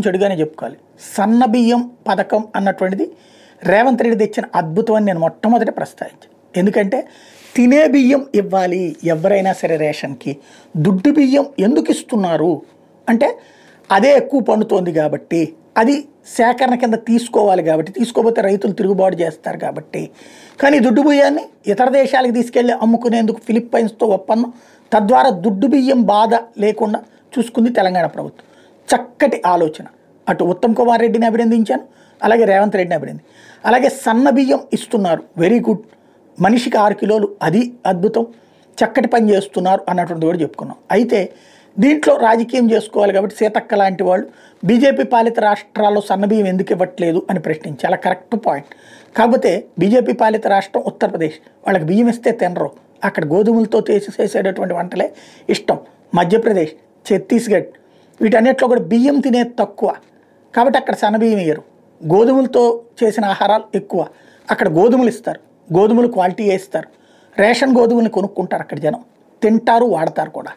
చెడుగానే చెప్పుకోవాలి. సన్న బియ్యం పథకం అన్నటువంటిది రేవంత్ రెడ్డి తెచ్చిన అద్భుతం అని నేను మొట్టమొదట ప్రస్తావించాను. ఎందుకంటే తినే బియ్యం ఇవ్వాలి ఎవరైనా సరే రేషన్కి. దుడ్డు బియ్యం ఎందుకు ఇస్తున్నారు అంటే అదే ఎక్కువ పండుతోంది కాబట్టి, అది సేకరణ కింద తీసుకోవాలి కాబట్టి, తీసుకోకపోతే రైతులు తిరుగుబాటు చేస్తారు కాబట్టి. కానీ దుడ్డు బియ్యాన్ని ఇతర దేశాలకు తీసుకెళ్ళి అమ్ముకునేందుకు ఫిలిప్పైన్స్తో ఒప్పందం, తద్వారా దుడ్డు బియ్యం బాధ లేకుండా చూసుకుంది తెలంగాణ ప్రభుత్వం. చక్కటి ఆలోచన. అటు ఉత్తమ్ కుమార్ రెడ్డిని అభినందించాను, అలాగే రేవంత్ రెడ్డిని అభినంది. అలాగే సన్న బియ్యం ఇస్తున్నారు, వెరీ గుడ్. మనిషికి 6 కిలోలు, అది అద్భుతం. చక్కటి పని చేస్తున్నారు అన్నటువంటి కూడా చెప్పుకున్నాం. అయితే దీంట్లో రాజకీయం చేసుకోవాలి కాబట్టి సీతక్క లాంటి వాళ్ళు బీజేపీ పాలిత రాష్ట్రాల్లో సన్నబియ్యం ఎందుకు ఇవ్వట్లేదు అని ప్రశ్నించి, చాలా కరెక్ట్ పాయింట్. కాకపోతే బీజేపీ పాలిత రాష్ట్రం ఉత్తరప్రదేశ్, వాళ్ళకి బియ్యం ఇస్తే తినరు, అక్కడ గోధుమలతో చేసేటటువంటి వంటలే ఇష్టం. మధ్యప్రదేశ్, ఛత్తీస్గఢ్, వీటన్నిటిలో కూడా బియ్యం తినేది తక్కువ కాబట్టి అక్కడ సన్నబియ్యం ఇయ్యరు. గోధుమలతో చేసిన ఆహారాలు ఎక్కువ, అక్కడ గోధుమలు ఇస్తారు, గోధుమలు క్వాలిటీ వేస్తారు. రేషన్ గోధుమల్ని కొనుక్కుంటారు అక్కడ జనం, తింటారు, వాడతారు కూడా.